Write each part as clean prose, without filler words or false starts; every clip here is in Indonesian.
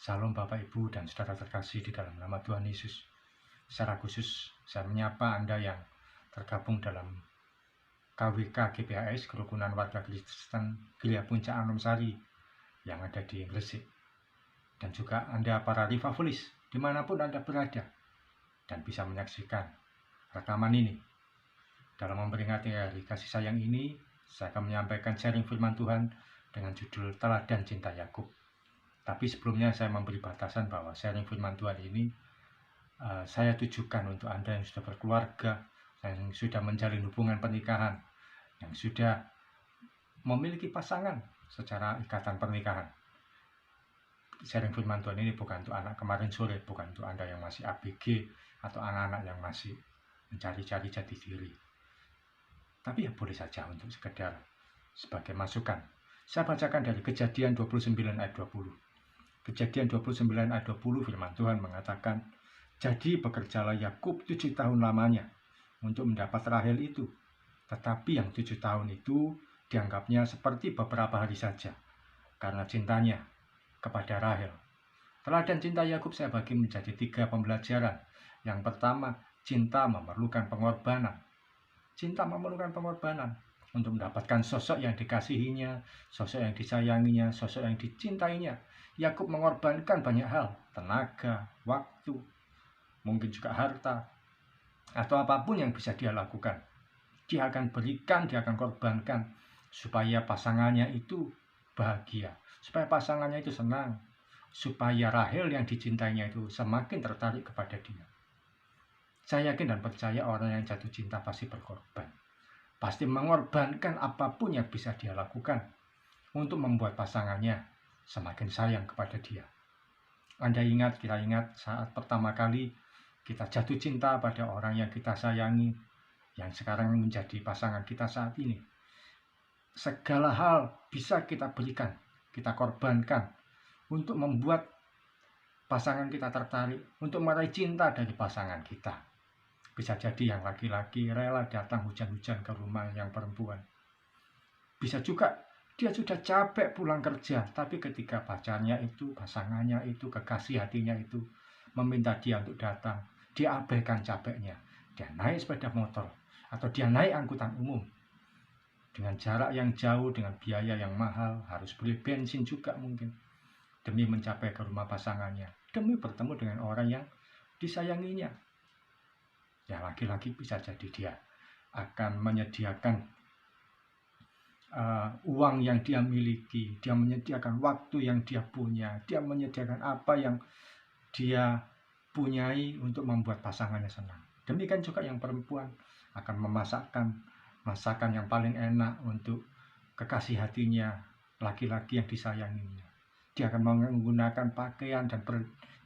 Salam Bapak Ibu dan saudara terkasih di dalam nama Tuhan Yesus. Secara khusus saya menyapa Anda yang tergabung dalam KWK GPHS, Kerukunan Warga Kristen Gereja Puncak Anumsari yang ada di Gresik. Dan juga Anda para Revivalis dimanapun Anda berada dan bisa menyaksikan rekaman ini. Dalam memperingati hari kasih sayang ini, saya akan menyampaikan sharing firman Tuhan dengan judul Teladan Cinta Yakub. Tapi sebelumnya saya memberi batasan bahwa sharing firman Tuhan ini saya tujukan untuk Anda yang sudah berkeluarga, yang sudah menjalin hubungan pernikahan, yang sudah memiliki pasangan secara ikatan pernikahan. Sharing firman Tuhan ini bukan untuk anak kemarin sore, bukan untuk Anda yang masih ABG atau anak-anak yang masih mencari-cari jati diri. Tapi ya boleh saja untuk sekedar sebagai masukan. Saya bacakan dari Kejadian 29 ayat 20. Kejadian 29 ayat 20 firman Tuhan mengatakan, jadi bekerjalah Yakub 7 tahun lamanya untuk mendapat Rahel itu. Tetapi yang 7 tahun itu dianggapnya seperti beberapa hari saja karena cintanya kepada Rahel. Teladan cinta Yakub saya bagi menjadi 3 pembelajaran. Yang pertama, cinta memerlukan pengorbanan. Cinta memerlukan pengorbanan untuk mendapatkan sosok yang dikasihinya, sosok yang disayanginya, sosok yang dicintainya. Yakub mengorbankan banyak hal, tenaga, waktu, mungkin juga harta, atau apapun yang bisa dia lakukan. Dia akan berikan, dia akan korbankan supaya pasangannya itu bahagia, supaya pasangannya itu senang, supaya Rahel yang dicintainya itu semakin tertarik kepada dia. Saya yakin dan percaya orang yang jatuh cinta pasti berkorban, pasti mengorbankan apapun yang bisa dia lakukan untuk membuat pasangannya semakin sayang kepada dia. Anda ingat, kita ingat saat pertama kali kita jatuh cinta pada orang yang kita sayangi, yang sekarang menjadi pasangan kita saat ini. Segala hal bisa kita berikan, kita korbankan untuk membuat pasangan kita tertarik, untuk meraih cinta dari pasangan kita. Bisa jadi yang laki-laki rela datang hujan-hujan ke rumah yang perempuan. Bisa juga dia sudah capek pulang kerja, tapi ketika pacarnya itu, pasangannya itu, kekasih hatinya itu meminta dia untuk datang, dia abaikan capeknya. Dia naik sepeda motor atau dia naik angkutan umum dengan jarak yang jauh, dengan biaya yang mahal, harus beli bensin juga mungkin, demi mencapai ke rumah pasangannya, demi bertemu dengan orang yang disayanginya. Ya, laki-laki bisa jadi dia akan menyediakan uang yang dia miliki, dia menyediakan waktu yang dia punya, dia menyediakan apa yang dia punyai untuk membuat pasangannya senang. Demikian juga yang perempuan akan memasakkan masakan yang paling enak untuk kekasih hatinya, laki-laki yang disayanginya. Dia akan menggunakan pakaian dan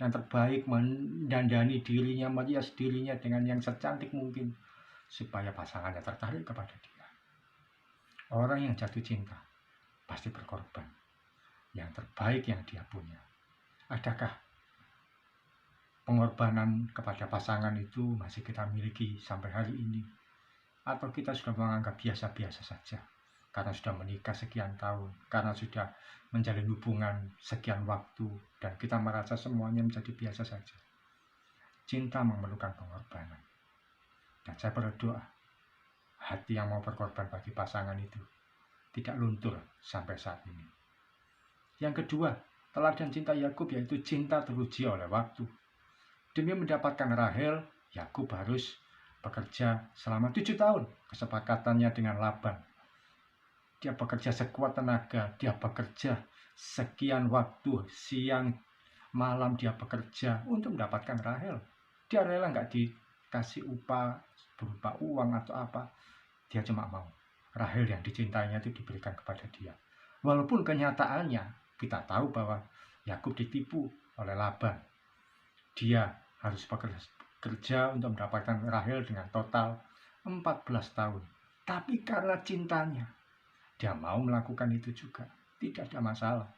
yang terbaik, mendandani dirinya, merias dirinya dengan yang secantik mungkin supaya pasangannya tertarik kepada dia. Orang yang jatuh cinta pasti berkorban yang terbaik yang dia punya. Adakah pengorbanan kepada pasangan itu masih kita miliki sampai hari ini? Atau kita sudah menganggap biasa-biasa saja karena sudah menikah sekian tahun, karena sudah menjalin hubungan sekian waktu, dan kita merasa semuanya menjadi biasa saja? Cinta memerlukan pengorbanan. Dan saya berdoa, hati yang mau berkorban bagi pasangan itu tidak luntur sampai saat ini. Yang kedua, teladan cinta Yakub yaitu cinta teruji oleh waktu. Demi mendapatkan Rahel, Yakub harus bekerja selama 7 tahun. Kesepakatannya dengan Laban. Dia bekerja sekuat tenaga, dia bekerja sekian waktu, siang malam dia bekerja untuk mendapatkan Rahel. Dia rela nggak dikasih upah berupa uang atau apa. Dia cuma mau Rahel yang dicintainya itu diberikan kepada dia. Walaupun kenyataannya kita tahu bahwa Yakub ditipu oleh Laban. Dia harus bekerja untuk mendapatkan Rahel dengan total 14 tahun. Tapi karena cintanya, dia mau melakukan itu juga. Tidak ada masalah.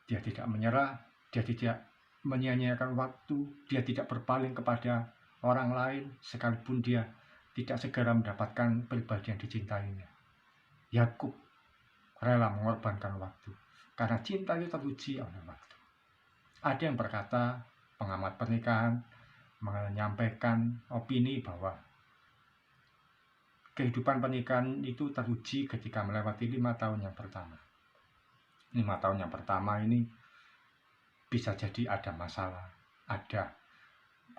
Dia tidak menyerah, dia tidak menyia-nyiakan waktu, dia tidak berpaling kepada orang lain sekalipun dia tidak segera mendapatkan pribadi yang dicintainya. Yakub rela mengorbankan waktu. Karena cinta itu teruji oleh waktu. Ada yang berkata, pengamat pernikahan menyampaikan opini bahwa kehidupan pernikahan itu teruji ketika melewati 5 tahun yang pertama. 5 tahun yang pertama ini bisa jadi ada masalah, ada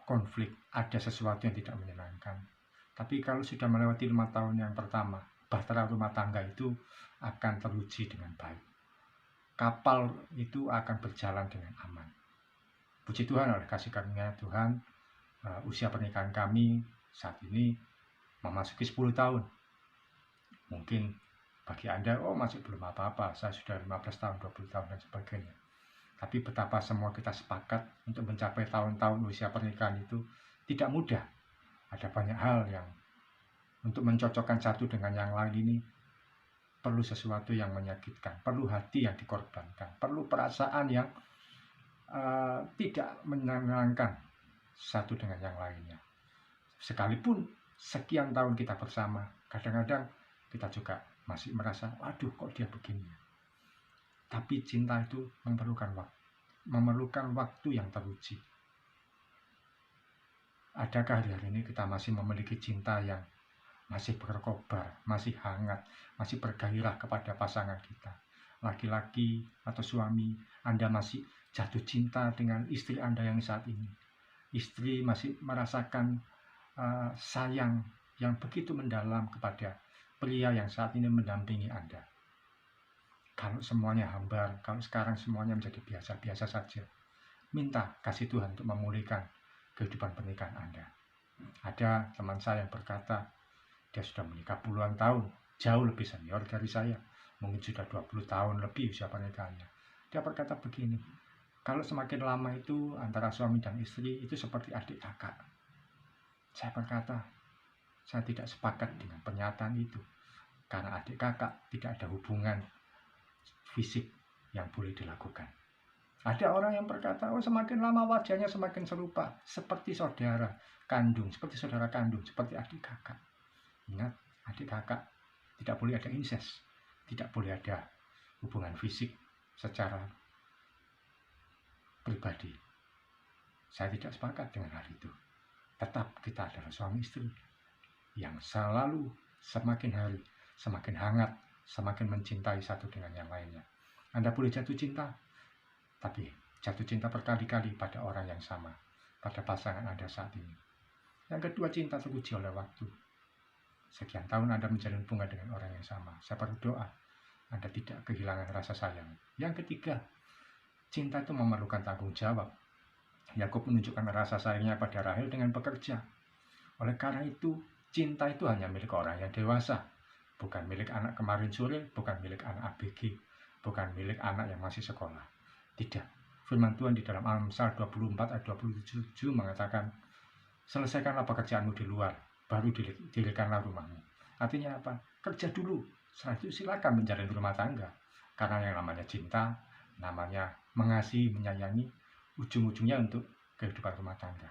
konflik, ada sesuatu yang tidak menyenangkan. Tapi kalau sudah melewati 5 tahun yang pertama, bahtera rumah tangga itu akan teruji dengan baik. Kapal itu akan berjalan dengan aman. Puji Tuhan, oleh kasih karunia Tuhan, usia pernikahan kami saat ini memasuki 10 tahun. Mungkin bagi Anda, masih belum apa-apa, saya sudah 15 tahun, 20 tahun, dan sebagainya. Tapi betapa semua kita sepakat untuk mencapai tahun-tahun usia pernikahan itu tidak mudah. Ada banyak hal yang untuk mencocokkan satu dengan yang lain ini perlu sesuatu yang menyakitkan, perlu hati yang dikorbankan, perlu perasaan yang tidak menyenangkan satu dengan yang lainnya. Sekalipun sekian tahun kita bersama, kadang-kadang kita juga masih merasa, aduh kok dia begini. Tapi cinta itu memerlukan waktu yang teruji. Adakah hari-hari ini kita masih memiliki cinta yang masih berkobar, masih hangat, masih bergairah kepada pasangan kita? Laki-laki atau suami, Anda masih jatuh cinta dengan istri Anda yang saat ini. Istri masih merasakan sayang yang begitu mendalam kepada pria yang saat ini mendampingi Anda. Kalau semuanya hambar, kalau sekarang semuanya menjadi biasa-biasa saja, minta kasih Tuhan untuk memulihkan kehidupan pernikahan Anda. Ada teman saya yang berkata, dia sudah menikah puluhan tahun, jauh lebih senior dari saya, mungkin sudah 20 tahun lebih usia pernikahannya. Dia berkata begini, kalau semakin lama itu antara suami dan istri itu seperti adik kakak. Saya berkata, saya tidak sepakat dengan pernyataan itu, karena adik kakak tidak ada hubungan fisik yang boleh dilakukan. Ada orang yang berkata, semakin lama wajahnya semakin serupa, seperti saudara kandung, seperti saudara kandung, seperti adik kakak. Ingat, adik kakak tidak boleh ada incest, tidak boleh ada hubungan fisik secara pribadi. Saya tidak sepakat dengan hal itu. Tetap kita adalah suami istri yang selalu semakin hari semakin hangat, semakin mencintai satu dengan yang lainnya. Anda boleh jatuh cinta, tapi jatuh cinta berkali-kali pada orang yang sama, pada pasangan Anda saat ini. Yang kedua, cinta teruji oleh waktu. Sekian tahun Anda menjalin hubungan dengan orang yang sama. Saya berdoa Anda tidak kehilangan rasa sayang. Yang ketiga, cinta itu memerlukan tanggung jawab. Yakub menunjukkan rasa sayangnya pada Rahel dengan bekerja. Oleh karena itu, cinta itu hanya milik orang yang dewasa, bukan milik anak kemarin sore, bukan milik anak ABG, bukan milik anak yang masih sekolah. Tidak. Firman Tuhan di dalam Amsal 24 ayat 27 mengatakan, selesaikanlah pekerjaanmu di luar, baru dirikanlah rumahmu. Artinya apa? Kerja dulu, setelah itu silakan menjalin rumah tangga. Karena yang namanya cinta, namanya mengasihi, menyayangi, ujung-ujungnya untuk kehidupan rumah tangga.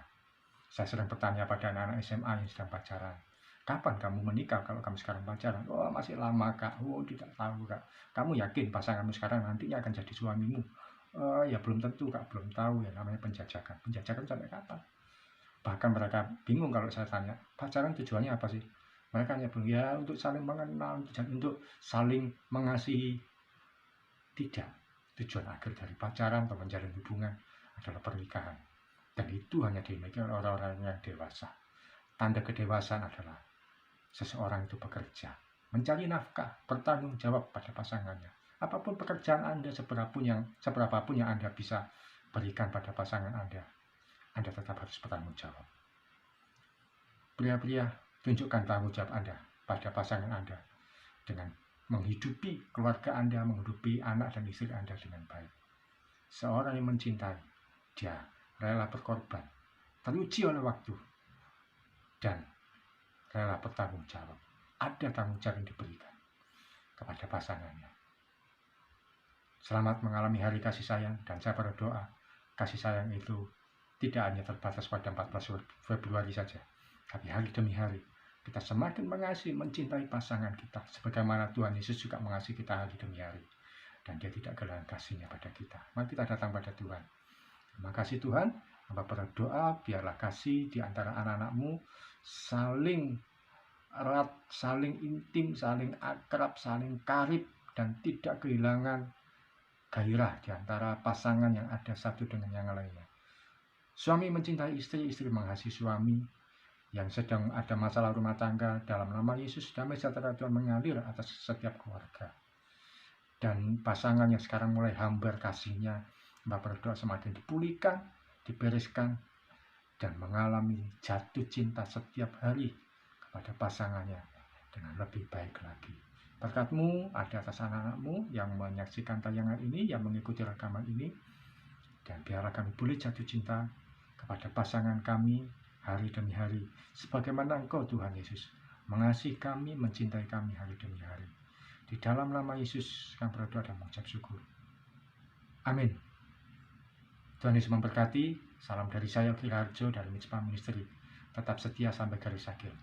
Saya sering bertanya pada anak-anak SMA yang sedang pacaran, kapan kamu menikah kalau kamu sekarang pacaran? Masih lama kak. Tidak tahu kak. Kamu yakin pasanganmu sekarang nantinya akan jadi suamimu? Ya belum tentu kak, belum tahu. Ya namanya penjajakan. Penjajakan sampai kapan? Bahkan mereka bingung kalau saya tanya, pacaran tujuannya apa sih? Mereka hanya bilang, ya untuk saling mengenal, untuk saling mengasihi. Tidak. Tujuan akhir dari pacaran atau menjalin hubungan adalah pernikahan. Dan itu hanya dimiliki oleh orang-orang yang dewasa. Tanda kedewasaan adalah seseorang itu bekerja, mencari nafkah, bertanggung jawab pada pasangannya. Apapun pekerjaan Anda, seberapapun yang Anda bisa berikan pada pasangan Anda tetap harus bertanggung jawab. Pria-pria, tunjukkan tanggung jawab Anda pada pasangan Anda dengan menghidupi keluarga Anda, menghidupi anak dan istri Anda dengan baik. Seorang yang mencintai, dia rela berkorban, teruji oleh waktu, dan rela bertanggung jawab. Ada tanggung jawab yang diberikan kepada pasangannya. Selamat mengalami hari kasih sayang, dan saya berdoa kasih sayang itu tidak hanya terbatas pada 14 Februari saja, tapi hari demi hari kita semakin mengasihi, mencintai pasangan kita sebagaimana Tuhan Yesus juga mengasihi kita hari demi hari. dan dia tidak kehilangan kasihnya pada kita. Mari kita datang pada Tuhan. Terima kasih Tuhan. Hamba berdoa biarlah kasih di antara anak-anak-Mu saling erat, saling intim, saling akrab, saling karib, dan tidak kehilangan gairah di antara pasangan yang ada satu dengan yang lainnya. Suami mencintai istri, istri mengasihi suami. Yang sedang ada masalah rumah tangga, dalam nama Yesus damai sejahtera Tuhan mengalir atas setiap keluarga. Dan pasangan yang sekarang mulai hambar kasihnya, Mbak berdoa semakin dipulihkan, dibereskan, dan mengalami jatuh cinta setiap hari kepada pasangannya dengan lebih baik lagi. Berkat-Mu ada atas anak-anak-Mu yang menyaksikan tayangan ini, yang mengikuti rekaman ini, dan biarlah kami boleh jatuh cinta kepada pasangan kami hari demi hari, sebagaimana Engkau Tuhan Yesus mengasihi kami, mencintai kami hari demi hari. Di dalam nama Yesus kami berdoa dan mengucap syukur. Amin. Tuhan Yesus memberkati. Salam dari saya, Yogi Raharjo dari Mitspa Ministry. Tetap setia sampai garis akhir.